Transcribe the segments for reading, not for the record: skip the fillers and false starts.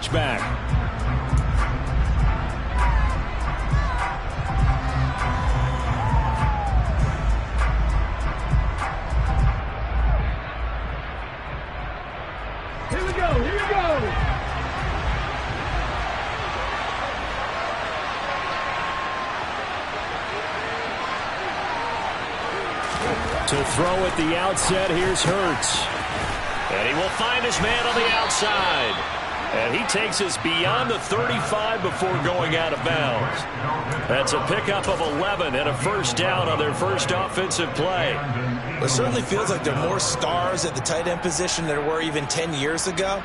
touchback. Here we go, here we go. To throw at the outset, here's Hurts. And he will find his man on the outside. And he takes us beyond the 35 before going out of bounds. That's a pickup of 11 and a first down on their first offensive play. It certainly feels like there are more stars at the tight end position than there were even 10 years ago.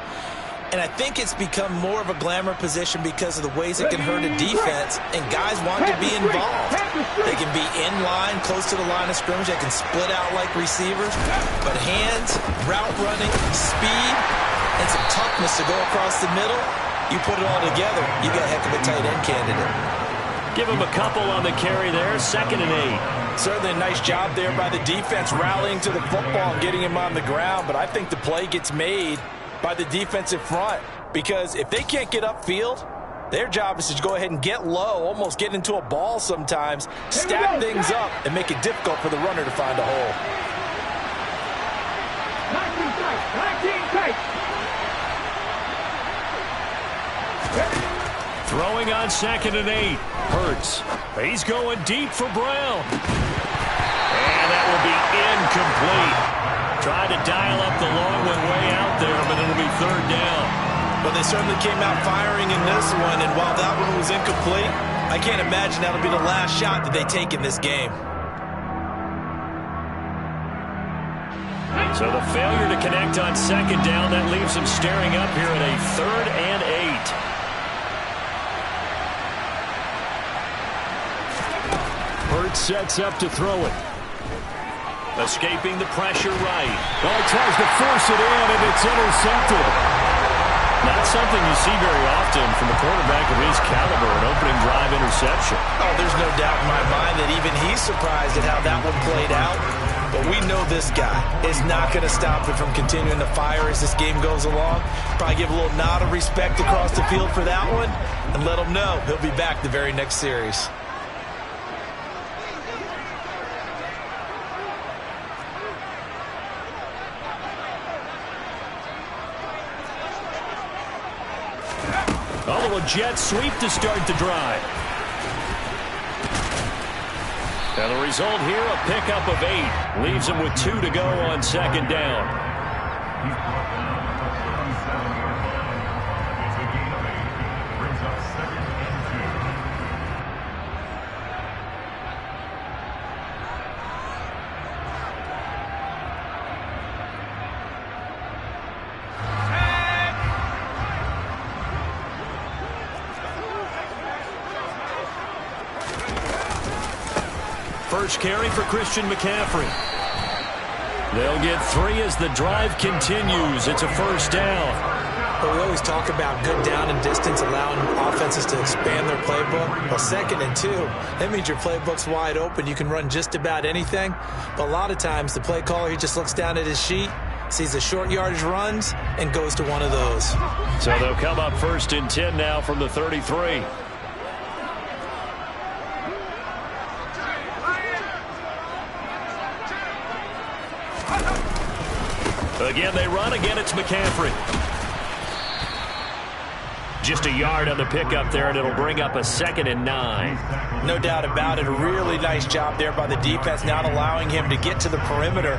And I think it's become more of a glamour position because of the ways it can hurt a defense, and guys want to be involved. They can be in line, close to the line of scrimmage. They can split out like receivers. But hands, route running, speed, and some toughness to go across the middle, you put it all together, you got a heck of a tight end candidate. Give him a couple on the carry there, 2nd and 8. Certainly a nice job there by the defense rallying to the football and getting him on the ground, but I think the play gets made by the defensive front, because if they can't get upfield, their job is to go ahead and get low, almost get into a ball sometimes, stack things up, and make it difficult for the runner to find a hole. 19 tight. Throwing on 2nd and 8. Hurts. He's going deep for Brown. And that will be incomplete. Tried to dial up the long one way out there, but it'll be 3rd down. Well, they certainly came out firing in this one, and while that one was incomplete, I can't imagine that'll be the last shot that they take in this game. So the failure to connect on 2nd down, that leaves them staring up here at a 3rd and 8. Hurts sets up to throw it. Escaping the pressure right. Oh, he tries to force it in, and it's intercepted. Not something you see very often from a quarterback of his caliber, an opening drive interception. Oh, there's no doubt in my mind that even he's surprised at how that one played out. But we know this guy is not going to stop him from continuing to fire as this game goes along. Probably give a little nod of respect across the field for that one, and let him know he'll be back the very next series. A little jet sweep to start the drive. And the result here, a pickup of 8. Leaves them with 2 to go on 2nd down. First carry for Christian McCaffrey. They'll get 3 as the drive continues. It's a first down. But we always talk about good down and distance, allowing offenses to expand their playbook. Well, 2nd and 2, that means your playbook's wide open. You can run just about anything. But a lot of times, the play caller, he just looks down at his sheet, sees the short yardage runs, and goes to one of those. So they'll come up 1st and 10 now from the 33. Again, they run. Again, it's McCaffrey. Just a yard on the pickup there, and it'll bring up a 2nd and 9. No doubt about it. A really nice job there by the defense, not allowing him to get to the perimeter.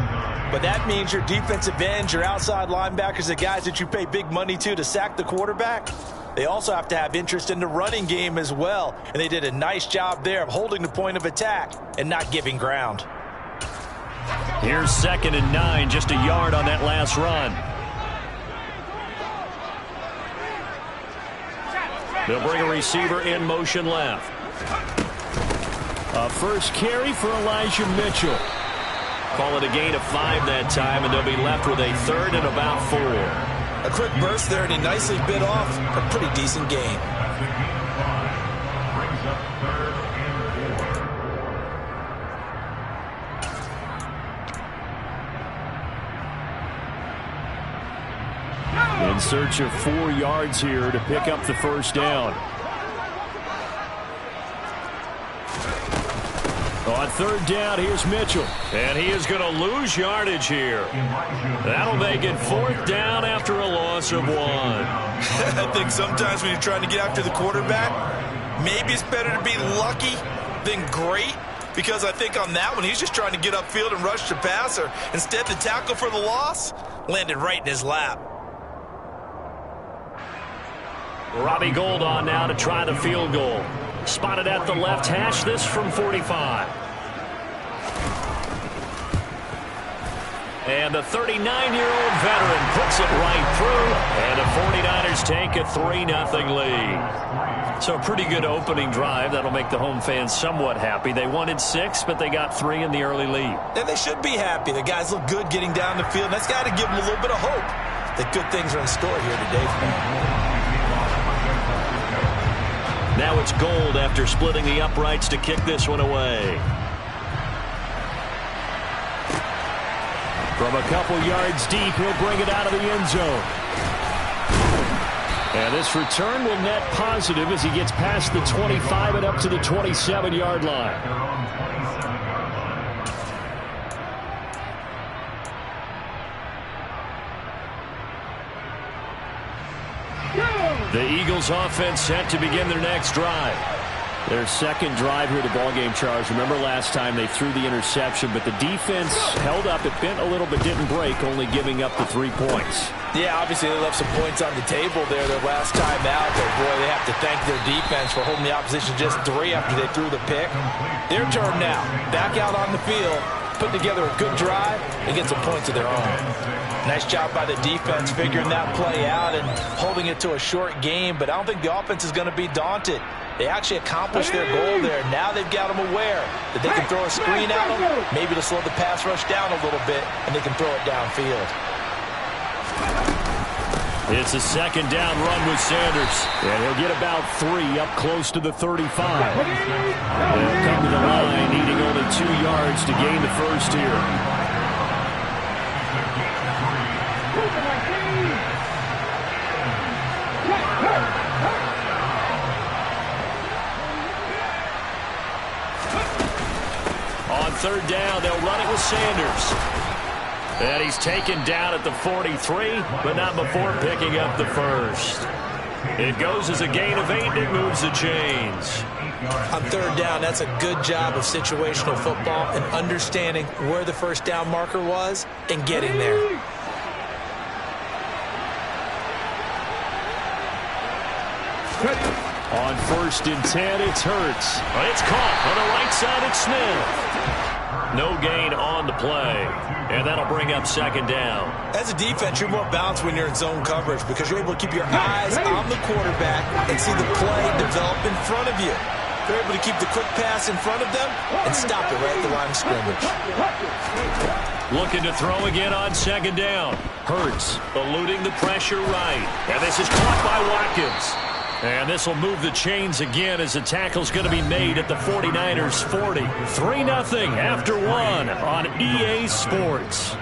But that means your defensive ends, your outside linebackers, the guys that you pay big money to sack the quarterback, they also have to have interest in the running game as well. And they did a nice job there of holding the point of attack and not giving ground. Here's 2nd and 9, just a yard on that last run. They'll bring a receiver in motion left. A first carry for Elijah Mitchell. Call it a gain of 5 that time, and they'll be left with a 3rd and about 4. A quick burst there, and he nicely bit off a pretty decent gain. In search of 4 yards here to pick up the first down. On third down, here's Mitchell. And he is going to lose yardage here. That'll make it 4th down after a loss of 1. I think sometimes when you're trying to get after the quarterback, maybe it's better to be lucky than great. Because I think on that one, he's just trying to get upfield and rush the passer. Instead, the tackle for the loss landed right in his lap. Robbie Gould on now to try the field goal. Spotted at the left hash, this from 45. And the 39-year-old veteran puts it right through. And the 49ers take a 3-0 lead. So a pretty good opening drive. That'll make the home fans somewhat happy. They wanted 6, but they got 3 in the early lead. And they should be happy. The guys look good getting down the field. That's got to give them a little bit of hope that good things are in store here today for them. Now it's Gould after splitting the uprights to kick this one away. From a couple yards deep, he'll bring it out of the end zone. And this return will net positive as he gets past the 25 and up to the 27-yard line. The Eagles offense set to begin their next drive. Their second drive here at the ballgame, Charles. Remember last time they threw the interception, but the defense held up. It bent a little but didn't break, only giving up the 3 points. Yeah, obviously they left some points on the table there their last time out. But boy, they have to thank their defense for holding the opposition just 3 after they threw the pick. Their turn now. Back out on the field, put together a good drive, and get some points of their own. Nice job by the defense figuring that play out and holding it to a short game, but I don't think the offense is going to be daunted. They actually accomplished their goal there. Now they've got them aware that they can throw a screen at them, maybe to slow the pass rush down a little bit, and they can throw it downfield. It's a second down run with Sanders, and he'll get about 3 up close to the 35. They'll come to the line, needing only 2 yards to gain the first here. On third down, they'll run it with Sanders. And he's taken down at the 43, but not before picking up the first. It goes as a gain of 8, and it moves the chains. On third down, that's a good job of situational football and understanding where the first down marker was and getting there. On 1st and 10, it's Hurts. It's caught on the right side. It's Smith. No gain on the play, and that'll bring up second down. As a defense, you're more balanced when you're in zone coverage because you're able to keep your eyes on the quarterback and see the play develop in front of you. They're able to keep the quick pass in front of them and stop it right at the line of scrimmage. Looking to throw again on second down. Hurts eluding the pressure right, and this is caught by Watkins. And this will move the chains again as the tackle's going to be made at the 49ers 40. 3-0 after 1 on EA Sports.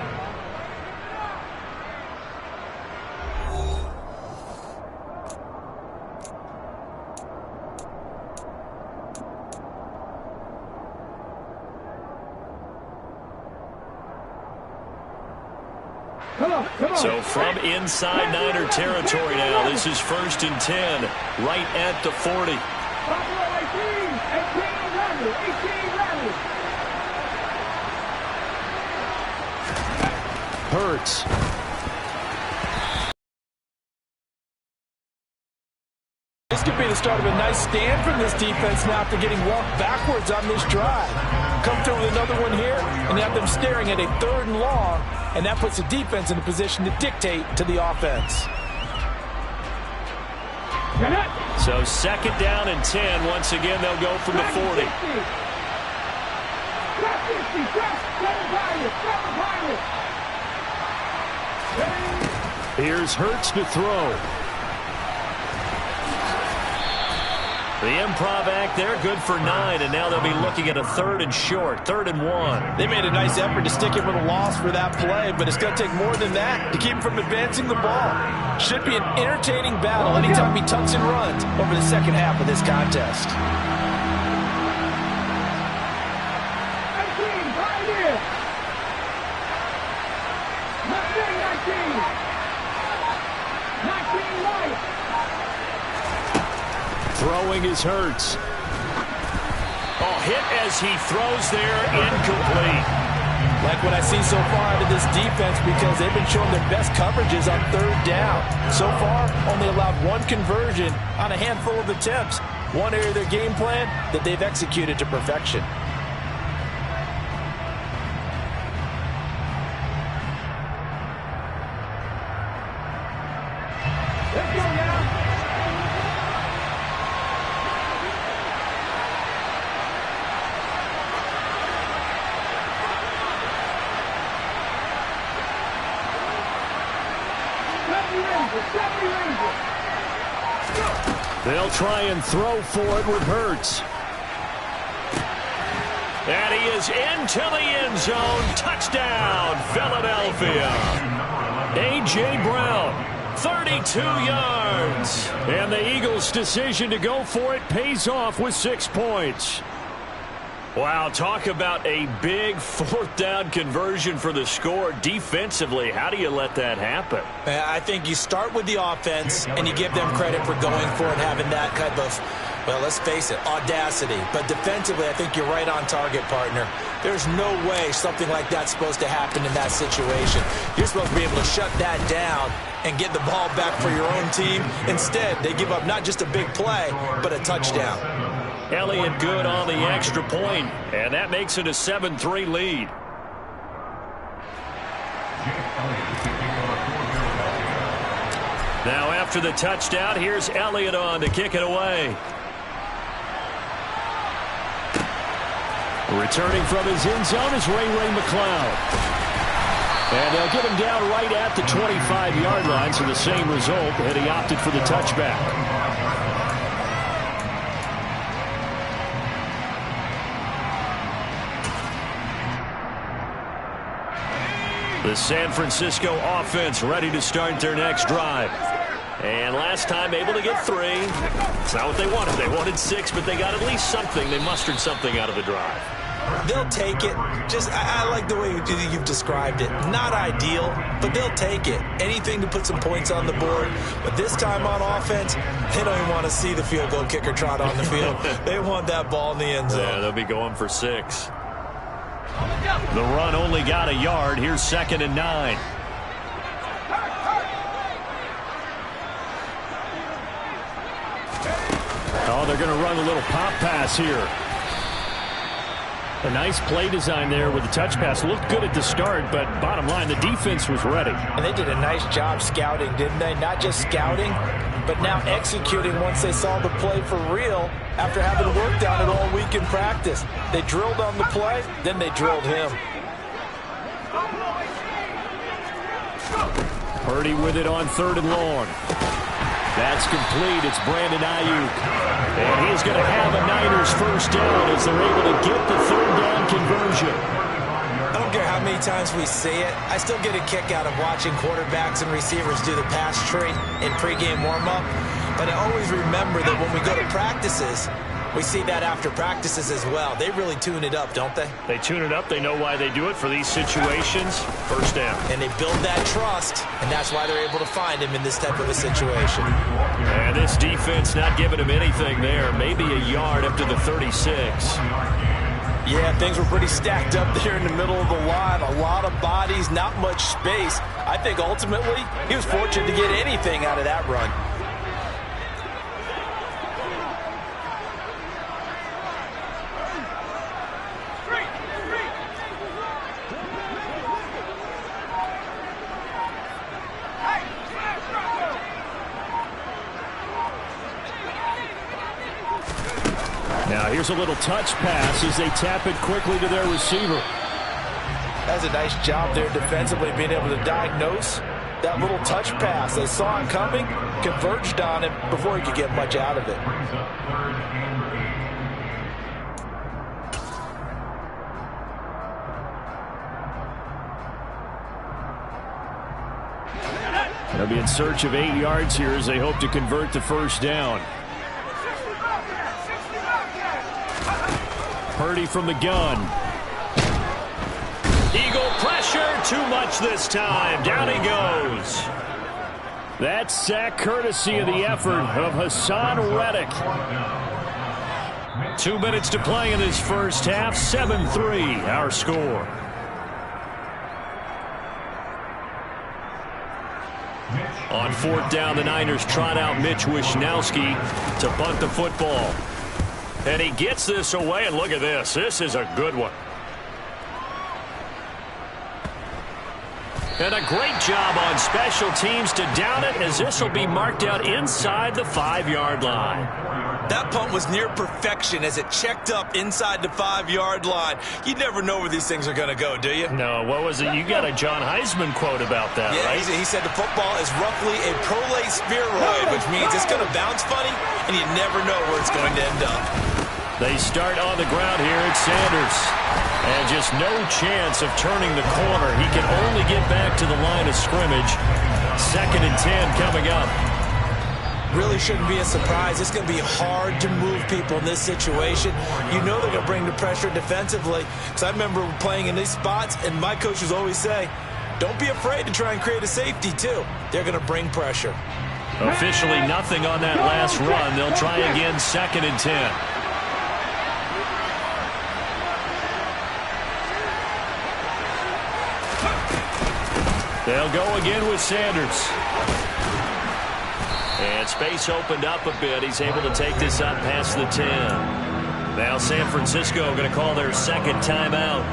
So from inside Niner territory now, this is 1st and 10, right at the 40. Hurts. This could be the start of a nice stand from this defense now after getting walked backwards on this drive. Come through with another one here, and have them staring at a 3rd and long, and that puts the defense in a position to dictate to the offense. So 2nd down and 10. Once again, they'll go from the 40. Here's Hurts to throw. The improv act there, good for 9, and now they'll be looking at a 3rd and short, 3rd and 1. They made a nice effort to stick him with a loss for that play, but it's going to take more than that to keep him from advancing the ball. Should be an entertaining battle anytime he tucks and runs over the second half of this contest. 19, right here. 19 right. Throwing is Hurts. Oh, hit as he throws there, incomplete. Like what I see so far out of this defense, because they've been showing their best coverages on 3rd down. So far, only allowed 1 conversion on a handful of attempts. One area of their game plan that they've executed to perfection. Let's go now. They'll try and throw for it with Hurts. And he is into the end zone. Touchdown, Philadelphia. A.J. Brown, 32 yards. And the Eagles' decision to go for it pays off with 6 points. Wow, talk about a big 4th down conversion for the score. Defensively, how do you let that happen? I think you start with the offense, and you give them credit for going for it, having that kind of, well, let's face it, audacity. But defensively, I think you're right on target, partner. There's no way something like that's supposed to happen in that situation. You're supposed to be able to shut that down and get the ball back for your own team. Instead, they give up not just a big play, but a touchdown. Elliott good on the extra point, and that makes it a 7-3 lead. Now after the touchdown, here's Elliott on to kick it away. Returning from his end zone is Ray McCloud. And they'll get him down right at the 25-yard line, so the same result, and he opted for the touchback. The San Francisco offense ready to start their next drive. And last time able to get 3. It's not what they wanted. They wanted 6, but they got at least something. They mustered something out of the drive. They'll take it. I like the way you've described it. Not ideal, but they'll take it. Anything to put some points on the board. But this time on offense, they don't even want to see the field goal kicker trot on the field. They want that ball in the end zone. Yeah, they'll be going for 6. The run only got a yard. Here's 2nd and 9. Oh, they're going to run a little pop pass here. A nice play design there with the touch pass. Looked good at the start, but bottom line, the defense was ready. And they did a nice job scouting, didn't they? Not just scouting, but now executing once they saw the play for real after having worked on it all week in practice. They drilled on the play, then they drilled him. Purdy with it on 3rd and long. That's complete. It's Brandon Ayuk. And he's going to have a Niners first down as they're able to get the 3rd down conversion. I don't care how many times we see it. I still get a kick out of watching quarterbacks and receivers do the pass tree in pregame warm-up. But I always remember that when we go to practices, we see that after practices as well. They really tune it up, don't they? They tune it up. They know why they do it for these situations. First down. And they build that trust, and that's why they're able to find him in this type of a situation. And this defense not giving him anything there. Maybe a yard up to the 36. Yeah, things were pretty stacked up there in the middle of the line. A lot of bodies, not much space. I think ultimately he was fortunate to get anything out of that run. Now here's a little touch pass as they tap it quickly to their receiver. That's a nice job there defensively, being able to diagnose That little touch pass, they saw it coming, converged on it before he could get much out of it. They'll be in search of 8 yards here as they hope to convert the first down. Purdy from the gun. Eagle pressure, too much this time. Down he goes. That sack courtesy of the effort of Hassan Reddick. 2 minutes to play in this first half. 7-3 our score. On fourth down, the Niners trot out Mitch Wishnowsky to punt the football. And he gets this away, and look at this. This is a good one. And a great job on special teams to down it, as this will be marked out inside the 5-yard line. That punt was near perfection as it checked up inside the 5-yard line. You never know where these things are going to go, do you? No, what was it? You got a John Heisman quote about that, yeah, right? He said the football is roughly a prolate spheroid, which means it's going to bounce funny, and you never know where it's going to end up. They start on the ground here at Sanders. And just no chance of turning the corner. He can only get back to the line of scrimmage. 2nd and 10 coming up. Really shouldn't be a surprise. It's going to be hard to move people in this situation. You know they're going to bring the pressure defensively. Because I remember playing in these spots, and my coaches always say, don't be afraid to try and create a safety, too. They're going to bring pressure. Officially nothing on that last run. They'll try again 2nd and 10. They'll go again with Sanders. And space opened up a bit. He's able to take this up past the 10. Now San Francisco going to call their 2nd timeout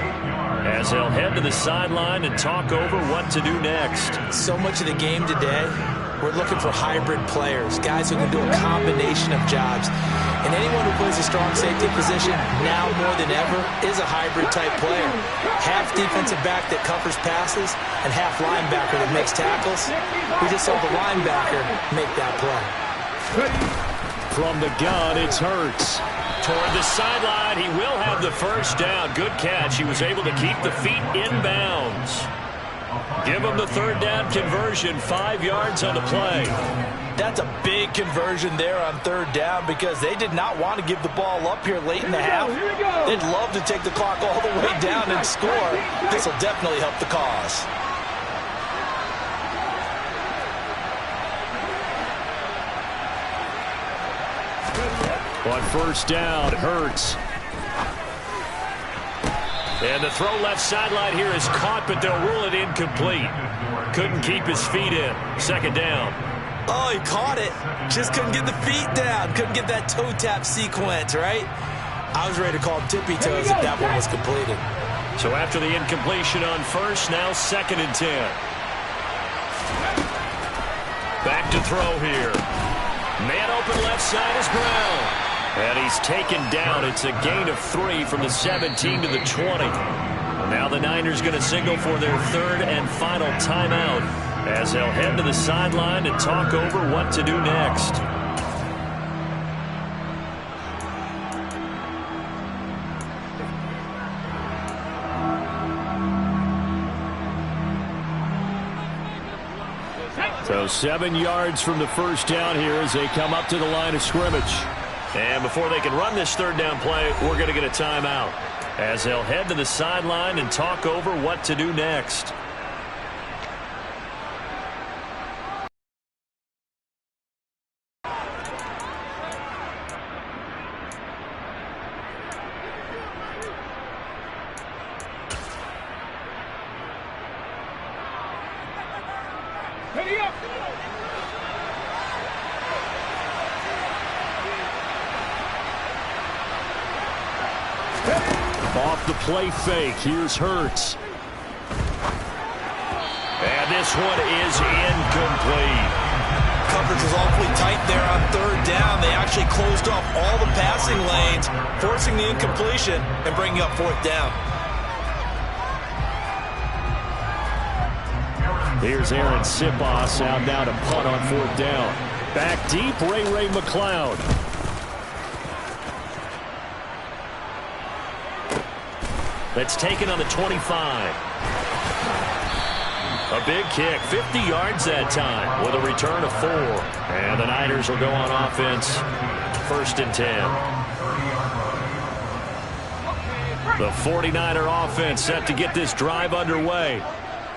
as they'll head to the sideline and talk over what to do next. So much of the game today, we're looking for hybrid players, guys who can do a combination of jobs. And anyone who plays a strong safety position, now more than ever, is a hybrid-type player. Half defensive back that covers passes and half linebacker that makes tackles. We just saw the linebacker make that play. From the gun, it's Hurts. Toward the sideline, he will have the first down. Good catch. He was able to keep the feet in bounds. Give him the 3rd down conversion, 5 yards on the play. That's a big conversion there on 3rd down because they did not want to give the ball up here late in the half. They'd love to take the clock all the way down and score. This will definitely help the cause. On 1st down, Hurts. And the throw left sideline here is caught, but they'll rule it incomplete. Couldn't keep his feet in. 2nd down. Oh, he caught it. Just couldn't get the feet down. Couldn't get that toe tap sequence, right? I was ready to call him tippy toes if that one was completed. So after the incompletion on 1st, now 2nd and 10. Back to throw here. Man open left side is Brown. And he's taken down. It's a gain of 3 from the 17 to the 20. Now the Niners going to signal for their 3rd and final timeout as they'll head to the sideline and talk over what to do next. So 7 yards from the first down here as they come up to the line of scrimmage. And before they can run this 3rd down play, we're going to get a timeout as they'll head to the sideline and talk over what to do next. Ready up! Off the play fake, here's Hurts. And this one is incomplete. Coverage was awfully tight there on 3rd down. They actually closed off all the passing lanes, forcing the incompletion and bringing up 4th down. Here's Aaron Siposs out now to punt on 4th down. Back deep, Ray McCloud. That's taken on the 25. A big kick, 50 yards that time with a return of 4. And the Niners will go on offense, 1st and 10. The 49er offense set to get this drive underway.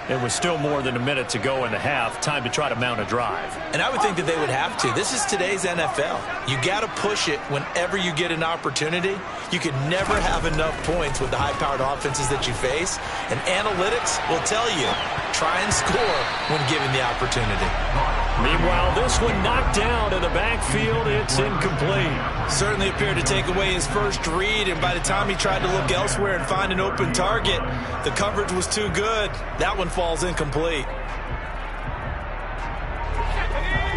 It was still more than a minute to go in the half. Time to try to mount a drive. And I would think that they would have to. This is today's NFL. You got to push it whenever you get an opportunity. You can never have enough points with the high-powered offenses that you face. And analytics will tell you, try and score when given the opportunity. Meanwhile, this one knocked down in the backfield. It's incomplete. Certainly appeared to take away his first read, and by the time he tried to look elsewhere and find an open target, the coverage was too good. That one falls incomplete.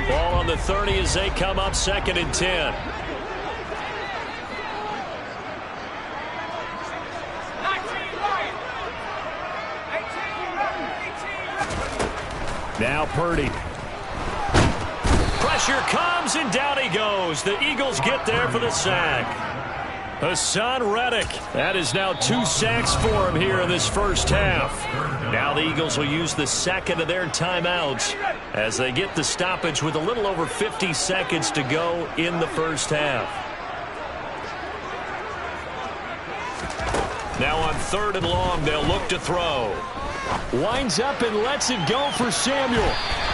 Ball on the 30 as they come up 2nd and 10. Now Purdy. Pressure comes, and down he goes. The Eagles get there for the sack. Hassan Reddick. That is now 2 sacks for him here in this first half. Now the Eagles will use the second of their timeouts as they get the stoppage with a little over 50 seconds to go in the first half. Now on 3rd and long, they'll look to throw. Winds up and lets it go for Samuel.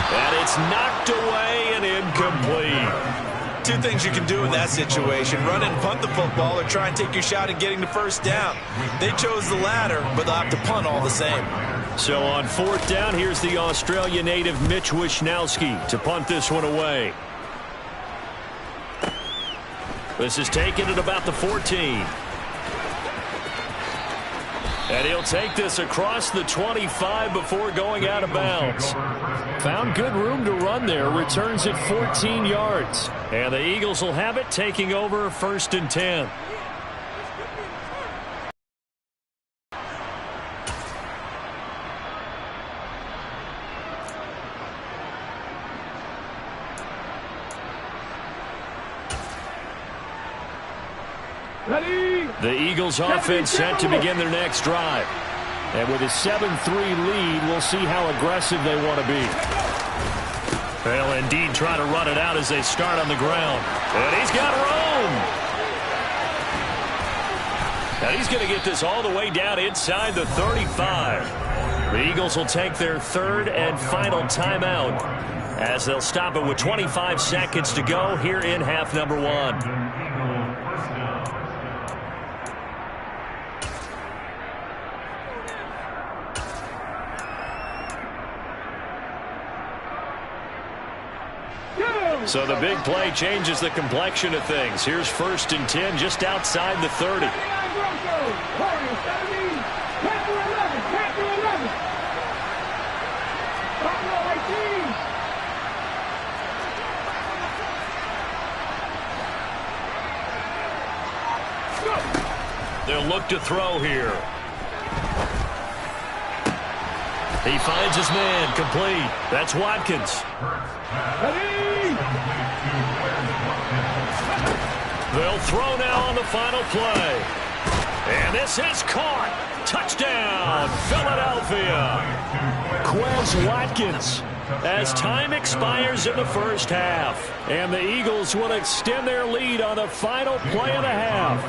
And it's knocked away and incomplete. 2 things you can do in that situation: run and punt the football, or try and take your shot at getting the first down. They chose the latter, but they'll have to punt all the same. So on 4th down, here's the Australia native Mitch Wishnowsky to punt this one away. This is taken at about the 14. And he'll take this across the 25 before going out of bounds. Found good room to run there. Returns it 14 yards. And the Eagles will have it, taking over 1st and 10. Ready? The Eagles offense set to begin their next drive. And with a 7-3 lead, we'll see how aggressive they want to be. They'll indeed try to run it out as they start on the ground. And he's got room. And he's going to get this all the way down inside the 35. The Eagles will take their 3rd and final timeout as they'll stop it with 25 seconds to go here in half number 1. So the big play changes the complexion of things. Here's 1st and 10 just outside the 30. They'll look to throw here. He finds his man, complete. That's Watkins. They'll throw now on the final play. And this is caught. Touchdown, Philadelphia. Quez Watkins. As time expires in the first half. And the Eagles will extend their lead on the final play of the half.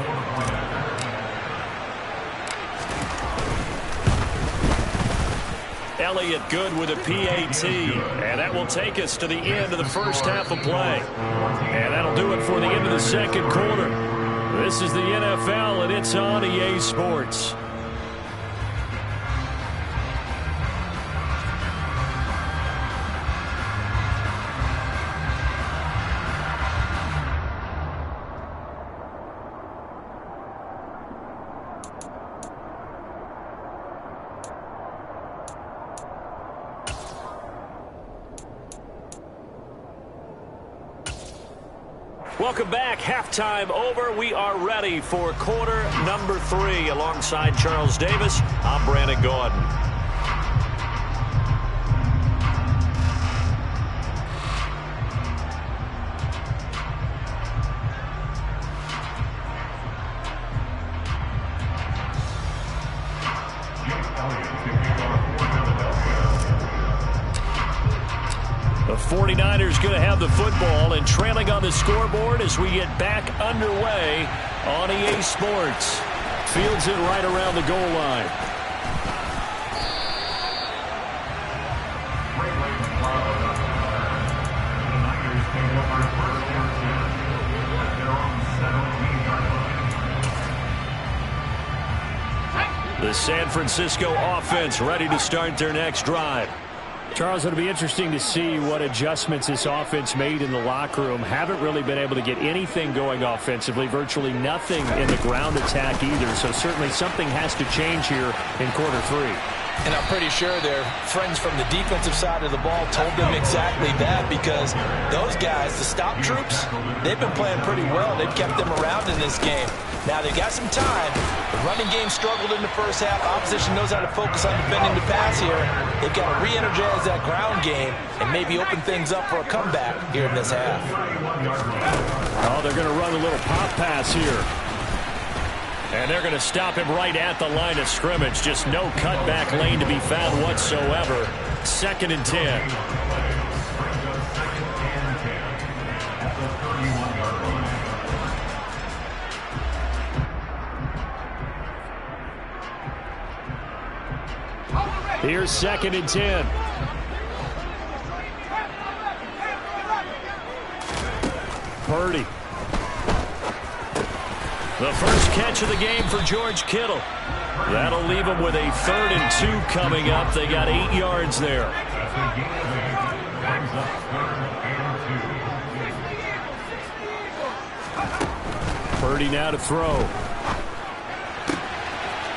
Elliott good with a PAT. And that will take us to the end of the first half of play. And that'll do it for the end of the second quarter. This is the NFL, and it's on EA Sports. Welcome back. Halftime over. We are ready for quarter number 3. Alongside Charles Davis, I'm Brandon Gaudin. The 49ers going to have the football and trailing on the scoreboard as we get back underway on EA Sports. Fields it right around the goal line. The San Francisco offense ready to start their next drive. Charles, it'll be interesting to see what adjustments this offense made in the locker room. Haven't really been able to get anything going offensively, virtually nothing in the ground attack either. So certainly something has to change here in quarter three. And I'm pretty sure their friends from the defensive side of the ball told them exactly that, because those guys, the stop troops, they've been playing pretty well. They've kept them around in this game. Now they've got some time. The running game struggled in the first half. Opposition knows how to focus on defending the pass here. They've got to re-energize that ground game and maybe open things up for a comeback here in this half. Oh, they're going to run a little pop pass here. And they're going to stop him right at the line of scrimmage. Just no cutback lane to be found whatsoever. 2nd and 10. Here's 2nd and 10. Purdy. The first catch of the game for George Kittle. That'll leave them with a 3rd and 2 coming up. They got 8 yards there. Purdy now to throw.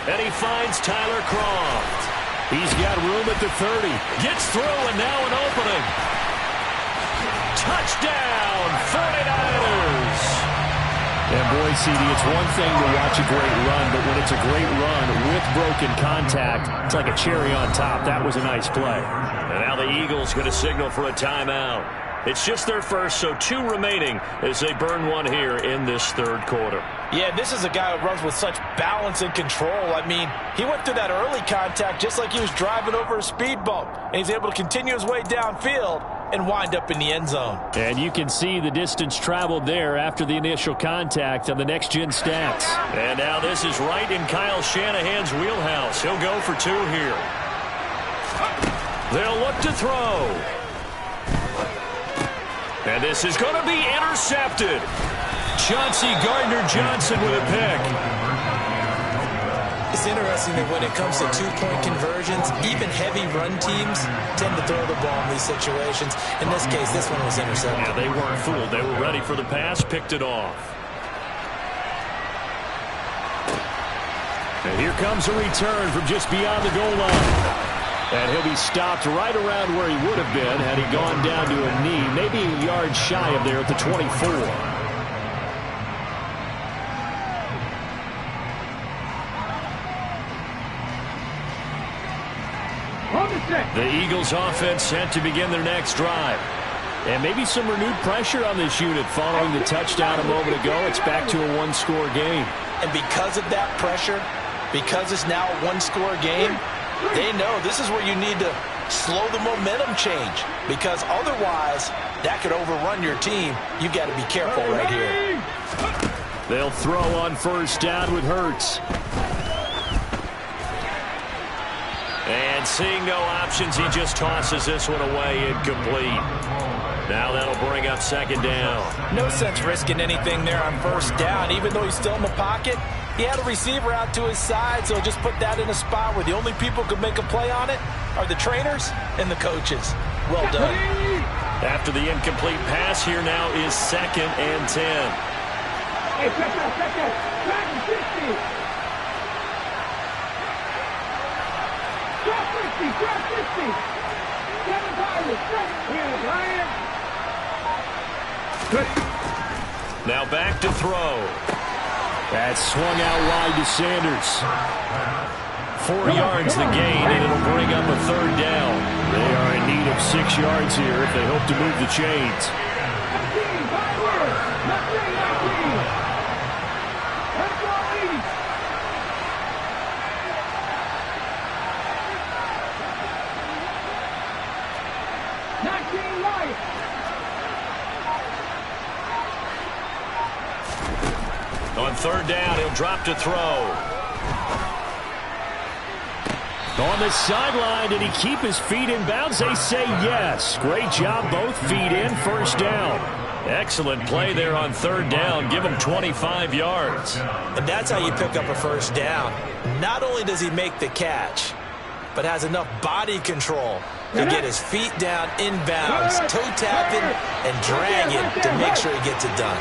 And he finds Tyler Kroft. He's got room at the 30. Gets through, and now an opening. Touchdown, 49ers. And boy, CD, it's one thing to watch a great run, but when it's a great run with broken contact, it's like a cherry on top. That was a nice play. And now the Eagles going to signal for a timeout. It's just their first, so 2 remaining as they burn one here in this 3rd quarter. Yeah, this is a guy who runs with such balance and control. I mean, he went through that early contact just like he was driving over a speed bump. And he's able to continue his way downfield and wind up in the end zone. And you can see the distance traveled there after the initial contact on the next-gen stats. And now this is right in Kyle Shanahan's wheelhouse. He'll go for 2 here. They'll look to throw. And this is going to be intercepted. Chauncey Gardner-Johnson with a pick. It's interesting that when it comes to 2-point conversions, even heavy run teams tend to throw the ball in these situations. In this case, this one was intercepted. Yeah, they weren't fooled. They were ready for the pass, picked it off. And here comes a return from just beyond the goal line. And he'll be stopped right around where he would have been had he gone down to a knee, maybe a yard shy of there at the 24. The Eagles offense set to begin their next drive. And maybe some renewed pressure on this unit following the touchdown a moment ago. It's back to a 1-score game. And because of that pressure, because it's now a 1-score game, they know this is where you need to slow the momentum change, because otherwise that could overrun your team. You've got to be careful right here. They'll throw on 1st down with Hurts. And seeing no options, he just tosses this one away incomplete. Now that'll bring up 2nd down. No sense risking anything there on 1st down. Even though he's still in the pocket, he had a receiver out to his side, so just put that in a spot where the only people who can make a play on it are the trainers and the coaches. Well done. After the incomplete pass, here now is 2nd and 10. Hey, second. Drop 50. Now back to throw. That swung out wide to Sanders. 4 yards the gain, and it'll bring up a 3rd down. They are in need of 6 yards here if they hope to move the chains. On third down, he'll drop to throw. On the sideline, did he keep his feet in bounds? They say yes. Great job, both feet in, first down. Excellent play there on third down. Give him 25 yards. And that's how you pick up a first down. Not only does he make the catch, but has enough body control to get his feet down in bounds, toe tapping and dragging to make sure he gets it done.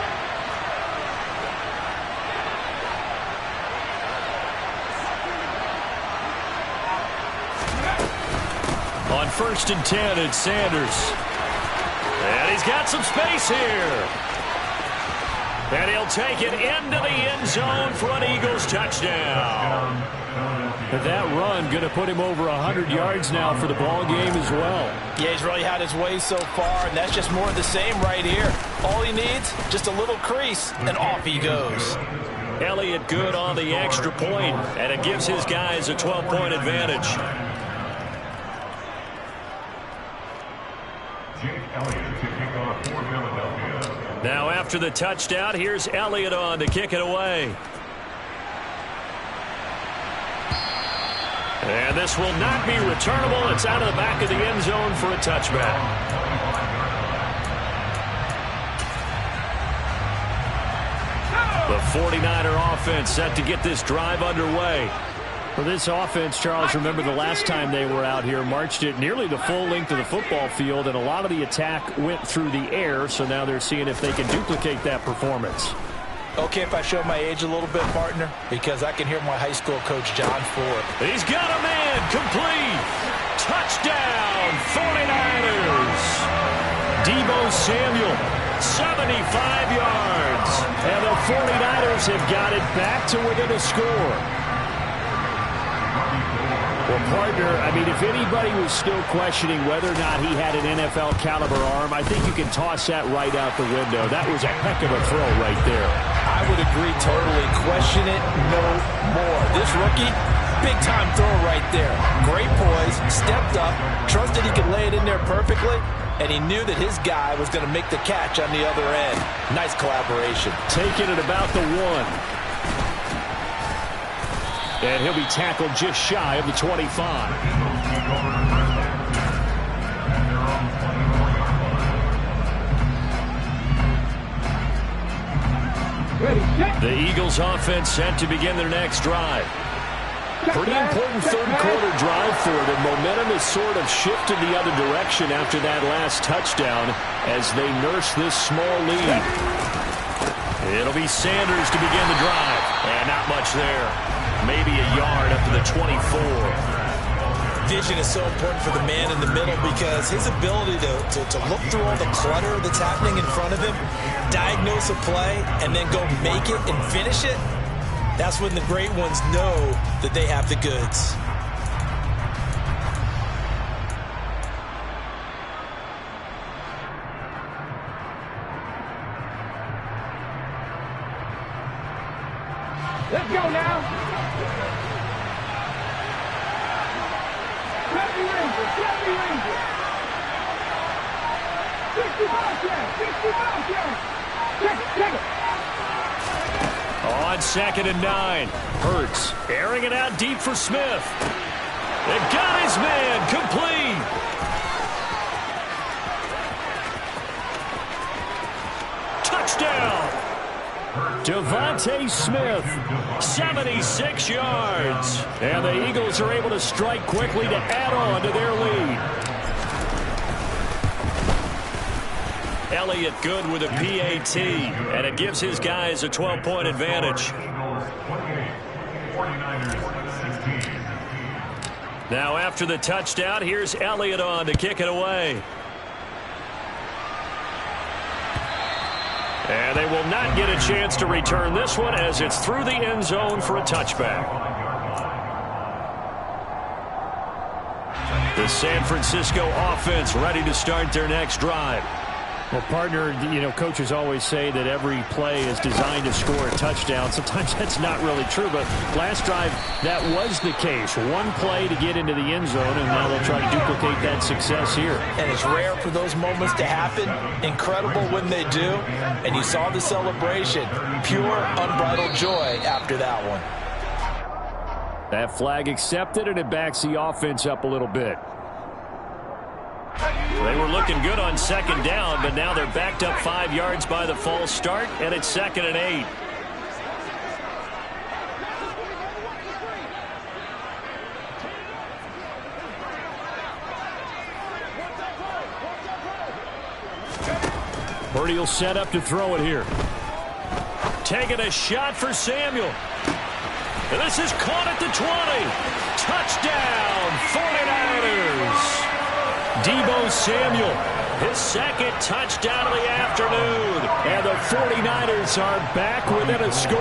On 1st and 10, it's Sanders. And he's got some space here. And he'll take it into the end zone for an Eagles touchdown. That run going to put him over 100 yards now for the ball game as well. Yeah, he's really had his way so far, and that's just more of the same right here. All he needs, just a little crease, and off he goes. Elliott good on the extra point, and it gives his guys a 12-point advantage. Now after the touchdown, here's Elliott on to kick it away. And this will not be returnable. It's out of the back of the end zone for a touchback. The 49er offense set to get this drive underway. For this offense, Charles, remember the last time they were out here, marched it nearly the full length of the football field, and a lot of the attack went through the air, so now they're seeing if they can duplicate that performance. Okay, if I show my age a little bit, partner, because I can hear my high school coach, John Ford. He's got a man, complete. Touchdown, 49ers. Deebo Samuel, 75 yards. And the 49ers have got it back to within a score. Well, partner, I mean, if anybody was still questioning whether or not he had an NFL caliber arm, I think you can toss that right out the window. That was a heck of a throw right there. I would agree totally. Question it no more. This rookie, big-time throw right there. Great poise, stepped up, trusted he could lay it in there perfectly, and he knew that his guy was going to make the catch on the other end. Nice collaboration. Taking it about the 1. And he'll be tackled just shy of the 25. The Eagles offense set to begin their next drive. Pretty important third quarter drive for them. Momentum has sort of shifted the other direction after that last touchdown as they nurse this small lead. It'll be Sanders to begin the drive. And not much there. Maybe a yard up to the 24. Vision is so important for the man in the middle because his ability to look through all the clutter that's happening in front of him, diagnose a play, and then go make it and finish it, that's when the great ones know that they have the goods. Let's go now. Chevy Ranger. 65 yards. Take it. On 2nd and 9. Hurts airing it out deep for Smith. It got his man complete. Touchdown. Devontae Smith, 76 yards. And the Eagles are able to strike quickly to add on to their lead. Elliott good with a PAT, and it gives his guys a 12-point advantage. Now after the touchdown, here's Elliott on to kick it away. And they will not get a chance to return this one as it's through the end zone for a touchback. The San Francisco offense ready to start their next drive. Well, partner, you know, coaches always say that every play is designed to score a touchdown. Sometimes that's not really true, but last drive, that was the case. One play to get into the end zone, and now they'll try to duplicate that success here. And it's rare for those moments to happen. Incredible when they do. And you saw the celebration. Pure, unbridled joy after that one. That flag accepted, and it backs the offense up a little bit. They were looking good on second down, but now they're backed up 5 yards by the false start, and it's 2nd and 8. Purdy will set up to throw it here. Taking a shot for Samuel. And this is caught at the 20. Touchdown, 49ers. Deebo Samuel, his 2nd touchdown of the afternoon. And the 49ers are back within a score.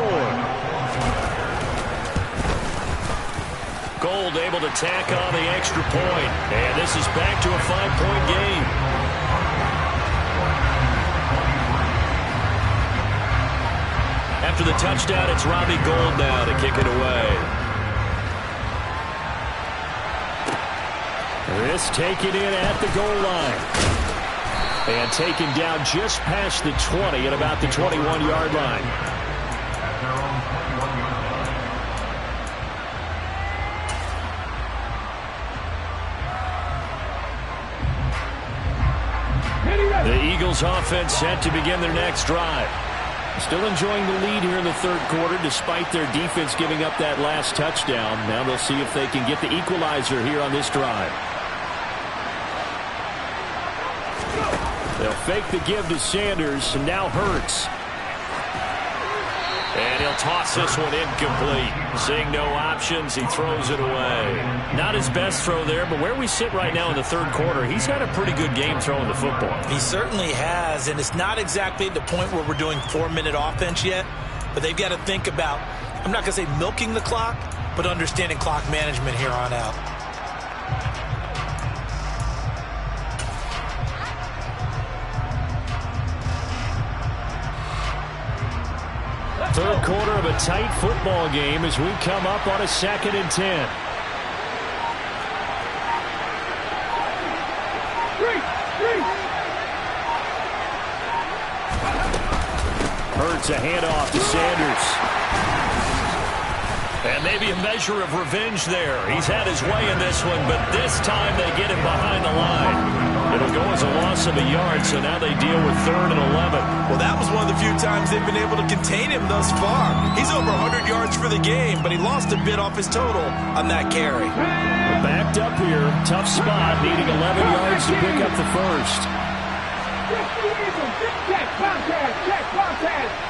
Gold able to tack on the extra point. And this is back to a 5-point game. After the touchdown, it's Robbie Gould now to kick it away. This taken in at the goal line. And taken down just past the 20 at about the 21-yard line. The Eagles offense set to begin their next drive. Still enjoying the lead here in the third quarter despite their defense giving up that last touchdown. Now they'll see if they can get the equalizer here on this drive. They'll fake the give to Sanders, and now Hurts. And he'll toss this one incomplete. Seeing no options, he throws it away. Not his best throw there, but where we sit right now in the third quarter, he's had a pretty good game throwing the football. He certainly has, and it's not exactly at the point where we're doing 4-minute offense yet, but they've got to think about, I'm not going to say milking the clock, but understanding clock management here on out. Third quarter of a tight football game as we come up on a 2nd and 10. Hurts a handoff to Sanders. And maybe a measure of revenge there. He's had his way in this one, but this time they get him behind the line. It'll go as a loss of a yard, so now they deal with 3rd and 11. Well, that was one of the few times they've been able to contain him thus far. He's over 100 yards for the game, but he lost a bit off his total on that carry. We're backed up here. Tough spot, needing 11 yards to pick up the first. Check, Bobcat.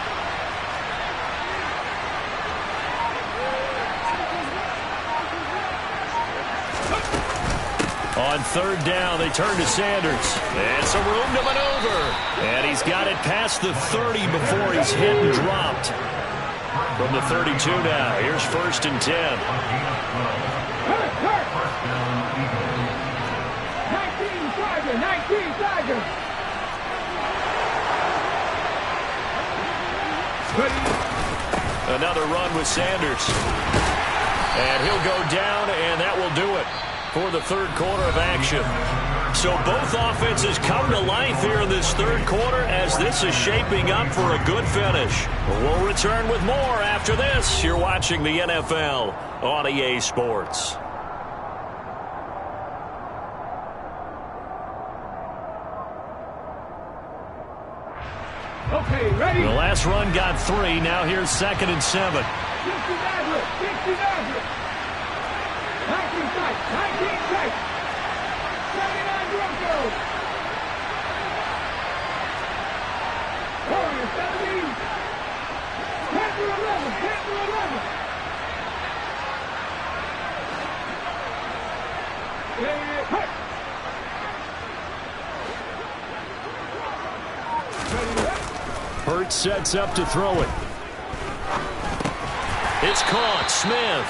On 3rd down, they turn to Sanders. And some room to maneuver. And he's got it past the 30 before he's hit and dropped. From the 32 now, here's 1st and 10. 19 Tigers. Another run with Sanders. And he'll go down, and that will do it for the third quarter of action. So both offenses come to life here in this third quarter as this is shaping up for a good finish. We'll return with more after this. You're watching the NFL on EA Sports. Okay, ready? The last run got 3. Now here's 2nd and 7. 60 Nazareth. 19 tight. 79 Broncos. Warriors 17. 10 to 11. 10 to 11. Hut. Hurts sets up to throw it. It's caught. Smith.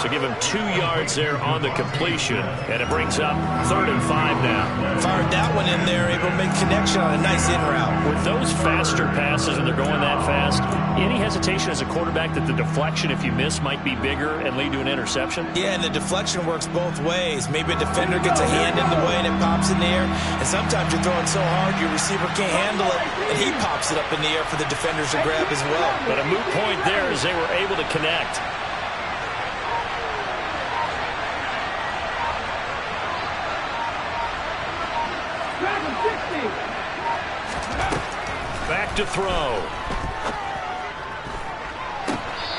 So give him 2 yards there on the completion, and it brings up 3rd and 5 now. Fired that one in there, able to make connection on a nice in route. With those faster passes, and they're going that fast, any hesitation as a quarterback that the deflection, if you miss, might be bigger and lead to an interception? Yeah, and the deflection works both ways. Maybe a defender gets a hand in the way and it pops in the air, and sometimes you're throwing so hard your receiver can't handle it, and he pops it up in the air for the defenders to grab as well. But a moot point there as they were able to connect. Back to throw.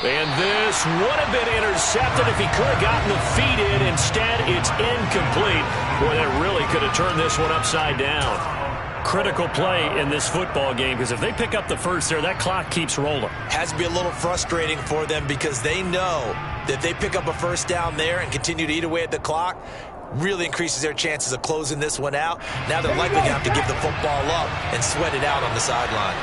And this would have been intercepted if he could have gotten the feet in. Instead, it's incomplete. Boy, that really could have turned this one upside down. Critical play in this football game, because if they pick up the first there, that clock keeps rolling. Has to be a little frustrating for them because they know that if they pick up a first down there and continue to eat away at the clock, really increases their chances of closing this one out. Now they're likely going to have to give the football up and sweat it out on the sideline.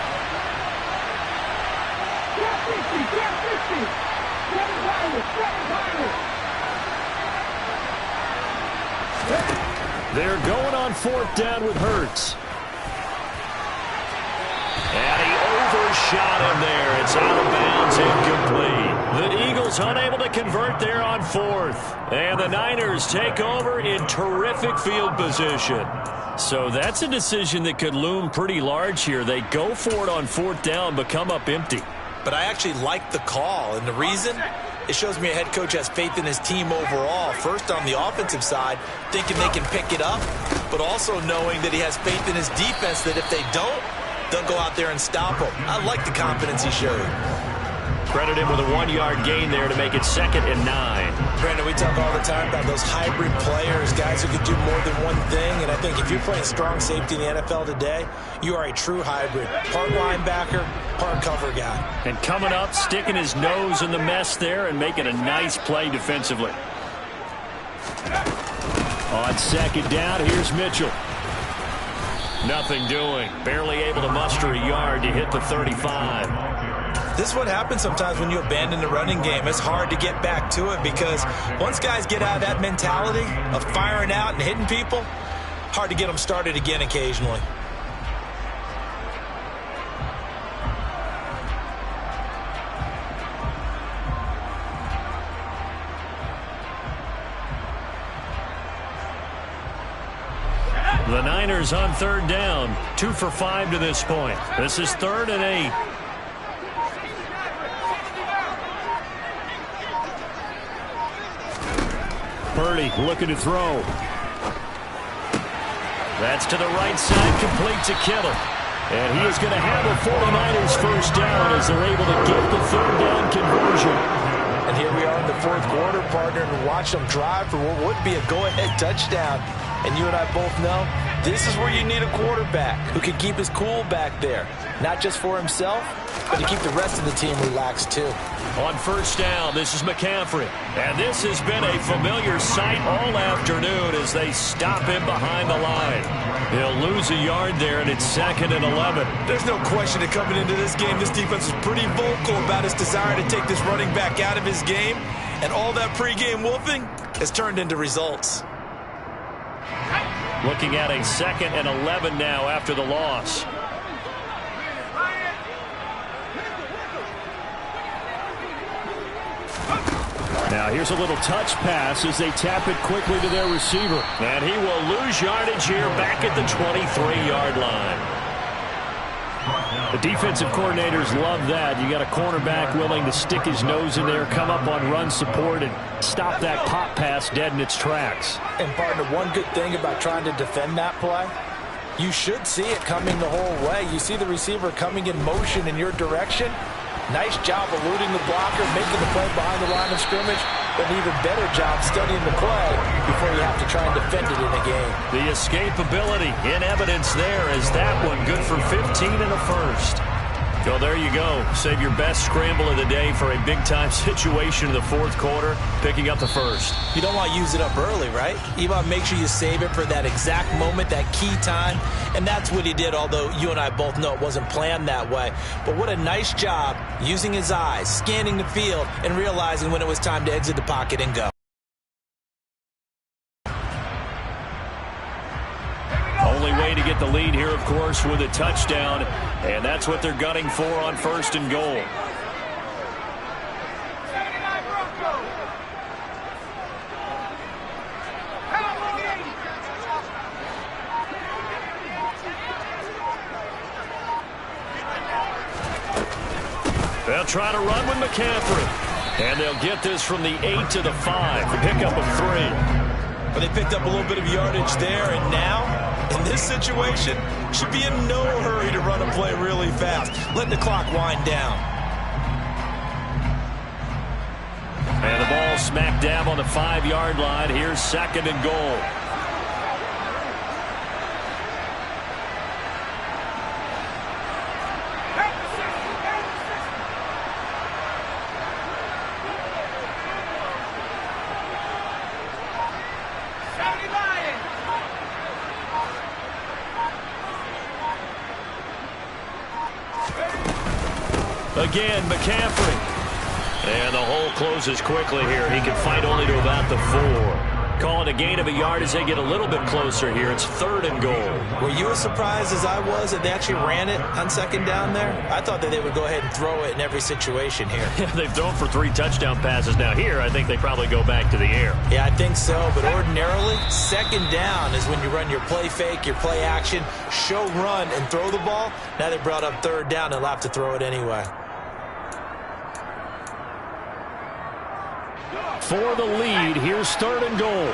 They're going on 4th down with Hurts. And he overshot him there. It's out of bounds, incomplete. The Eagles unable to convert there on 4th. And the Niners take over in terrific field position. So that's a decision that could loom pretty large here. They go for it on 4th down, but come up empty. But I actually like the call, and the reason? It shows me a head coach has faith in his team overall. First on the offensive side, thinking they can pick it up, but also knowing that he has faith in his defense that if they don't, they'll go out there and stop him. I like the confidence he showed. Credit him with a 1-yard gain there to make it 2nd and 9. Brandon, we talk all the time about those hybrid players, guys who can do more than one thing, and I think if you're playing strong safety in the NFL today, you are a true hybrid. Part linebacker, part cover guy. And coming up, sticking his nose in the mess there and making a nice play defensively. On 2nd down, here's Mitchell. Nothing doing. Barely able to muster a yard to hit the 35. This is what happens sometimes when you abandon the running game. It's hard to get back to it because once guys get out of that mentality of firing out and hitting people, hard to get them started again occasionally. The Niners on 3rd down, 2 for 5 to this point. This is 3rd and 8. Purdy looking to throw. That's to the right side, complete to Kittle. And he is going to have a 49ers first down as they're able to get the 3rd down conversion. And here we are in the 4th quarter, partner, and watch them drive for what would be a go-ahead touchdown. And you and I both know this is where you need a quarterback who can keep his cool back there. Not just for himself, but to keep the rest of the team relaxed too. On 1st down, this is McCaffrey. And this has been a familiar sight all afternoon as they stop him behind the line. He'll lose a yard there, and it's 2nd and 11. There's no question that coming into this game, this defense is pretty vocal about his desire to take this running back out of his game. And all that pregame wolfing has turned into results. Looking at a 2nd and 11 now after the loss. Now here's a little touch pass as they tap it quickly to their receiver. And he will lose yardage here back at the 23-yard line. The defensive coordinators love that. You got a cornerback willing to stick his nose in there, come up on run support, and stop that pop pass dead in its tracks. And partner, one good thing about trying to defend that play, you should see it coming the whole way. You see the receiver coming in motion in your direction. Nice job eluding the blocker, making the play behind the line of scrimmage, but an even better job studying the play before you have to try and defend it in a game. The escapability in evidence there is that one good for 15 and a first. Well, there you go. Save your best scramble of the day for a big-time situation in the fourth quarter, picking up the first. You don't want to use it up early, right? You want to make sure you save it for that exact moment, that key time. And that's what he did, although you and I both know it wasn't planned that way. But what a nice job using his eyes, scanning the field, and realizing when it was time to exit the pocket and go. Only way to get the lead here, of course, with a touchdown. And that's what they're gunning for on 1st and goal. They'll try to run with McCaffrey. And they'll get this from the 8 to the 5. The pickup of 3. But they picked up a little bit of yardage there, and now, in this situation, should be in no hurry to run a play really fast. Let the clock wind down. And the ball smack dab on the 5-yard line. Here's 2nd and goal. Again, McCaffrey. And the hole closes quickly here. He can fight only to about the 4. Calling a gain of a yard as they get a little bit closer here. It's 3rd and goal. Were you as surprised as I was that they actually ran it on 2nd down there? I thought that they would go ahead and throw it in every situation here. They've thrown for 3 touchdown passes now. Here, I think they probably go back to the air. Yeah, I think so. But ordinarily, 2nd down is when you run your play fake, your play action, show run, and throw the ball. Now they brought up 3rd down and they'll have to throw it anyway. For the lead, here's 3rd and goal.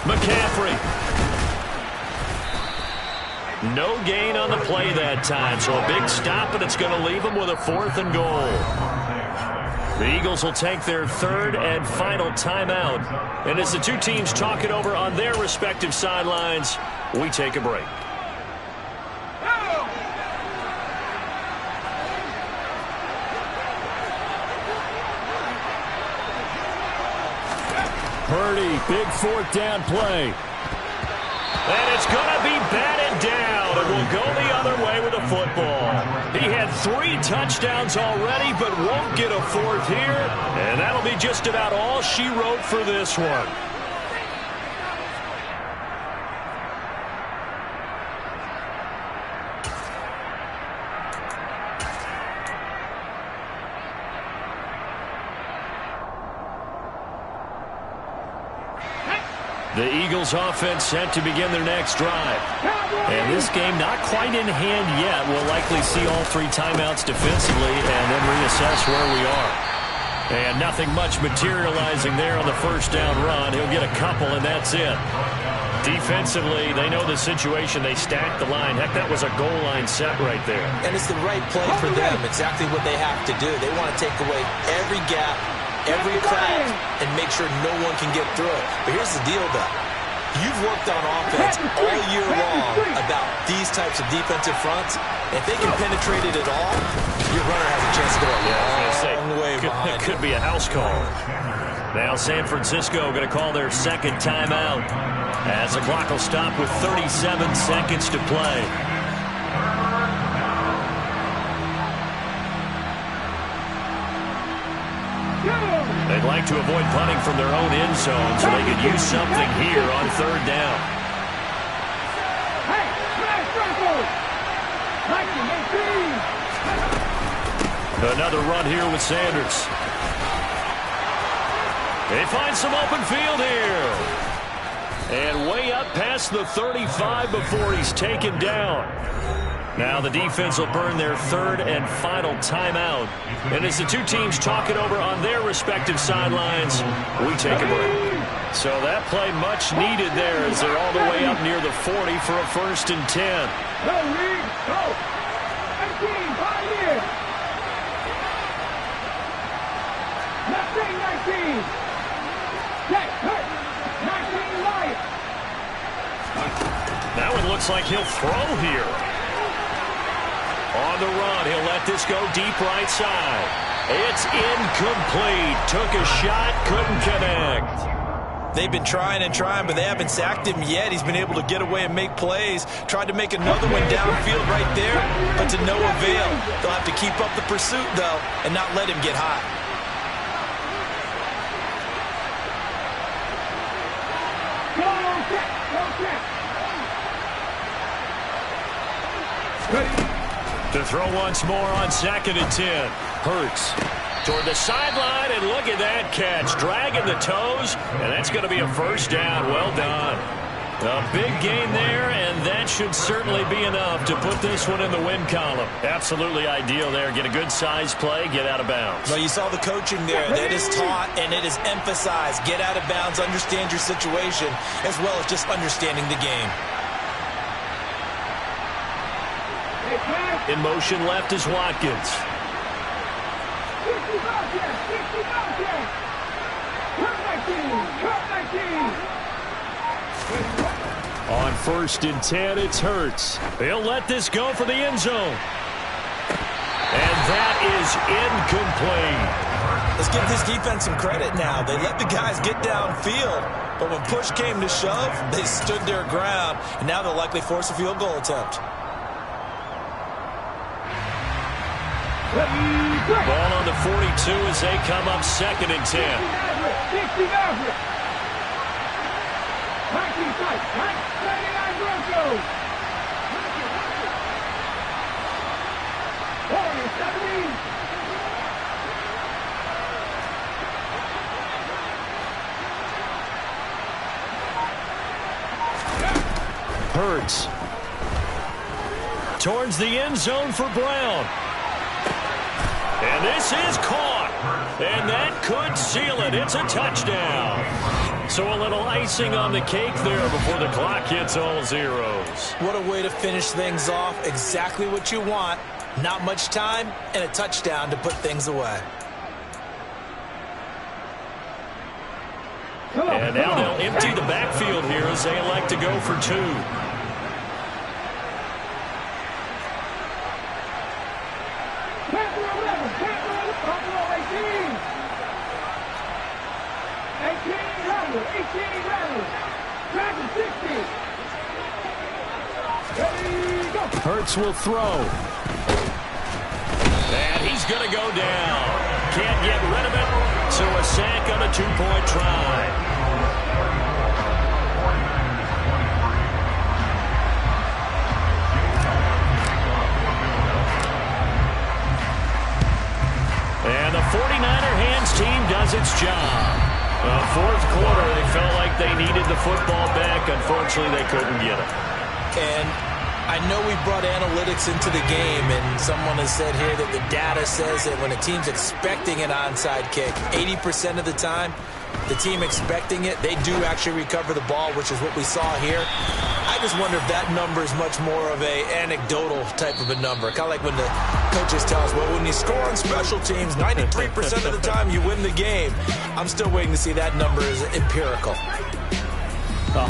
McCaffrey. No gain on the play that time, so a big stop, and it's going to leave them with a 4th and goal. The Eagles will take their 3rd and final timeout. And as the two teams talk it over on their respective sidelines, we take a break. Purdy, big 4th down play. And it's going to be batted down, and will go the other way with the football. He had 3 touchdowns already, but won't get a 4th here. And that'll be just about all she wrote for this one. The Eagles offense set to begin their next drive. And this game not quite in hand yet. We'll likely see all 3 timeouts defensively and then reassess where we are. And nothing much materializing there on the 1st down run. He'll get a couple, and that's it. Defensively, they know the situation. They stacked the line. Heck, that was a goal line set right there. And it's the right play for them. Exactly what they have to do. They want to take away every gap, every crack, and make sure no one can get through it. But here's the deal, though. You've worked on offense all year long about these types of defensive fronts. If they can penetrate it at all, your runner has a chance to go a long way behind. It could be a house call. Now San Francisco going to call their 2nd timeout as the clock will stop with 37 seconds to play. They'd like to avoid punting from their own end zone, so they could use something here on 3rd down. Another run here with Sanders. They find some open field here. And way up past the 35 before he's taken down. Now the defense will burn their 3rd and final timeout. And as the two teams talk it over on their respective sidelines, we take a break. So that play much needed there as they're all the way up near the 40 for a 1st and 10. Go, Reed, go. 19, 5 years. 19. That one looks like he'll throw here. On the run, he'll let this go deep right side. It's incomplete. Took a shot, couldn't connect. They've been trying and trying, but they haven't sacked him yet. He's been able to get away and make plays. Tried to make another one downfield right there, but to no avail. They'll have to keep up the pursuit, though, and not let him get hot. To throw once more on 2nd and 10. Hurts toward the sideline, and look at that catch. Dragging the toes, and that's going to be a first down. Well done. A big gain there, and that should certainly be enough to put this one in the win column. Absolutely ideal there. Get a good size play, get out of bounds. Well, you saw the coaching there. That is taught, and it is emphasized. Get out of bounds, understand your situation, as well as just understanding the game. In motion left is Watkins. On 1st and 10, it's Hurts. He'll let this go for the end zone. And that is incomplete. Let's give this defense some credit now. They let the guys get downfield, but when push came to shove, they stood their ground, and now they'll likely force a field goal attempt. Ball on the 42 as they come up 2nd and 10. Hurts towards the end zone for Brown. And this is caught. And that could seal it. It's a touchdown. So a little icing on the cake there before the clock hits all zeros. What a way to finish things off. Exactly what you want. Not much time and a touchdown to put things away. And now they'll empty the backfield here as they elect to go for 2. Hurts will throw. And he's going to go down. Can't get rid of it. So a sack on a 2-point try. And the 49er hands team does its job. 4th quarter, they felt like they needed the football back. Unfortunately, they couldn't get it. And I know we brought analytics into the game, and someone has said here that the data says that when a team's expecting an onside kick, 80% of the time, the team expecting it, they do actually recover the ball, which is what we saw here. I just wonder if that number is much more of a anecdotal type of a number. Kind of like when the coaches tell us, well, when you score on special teams, 93% of the time you win the game. I'm still waiting to see that number is empirical.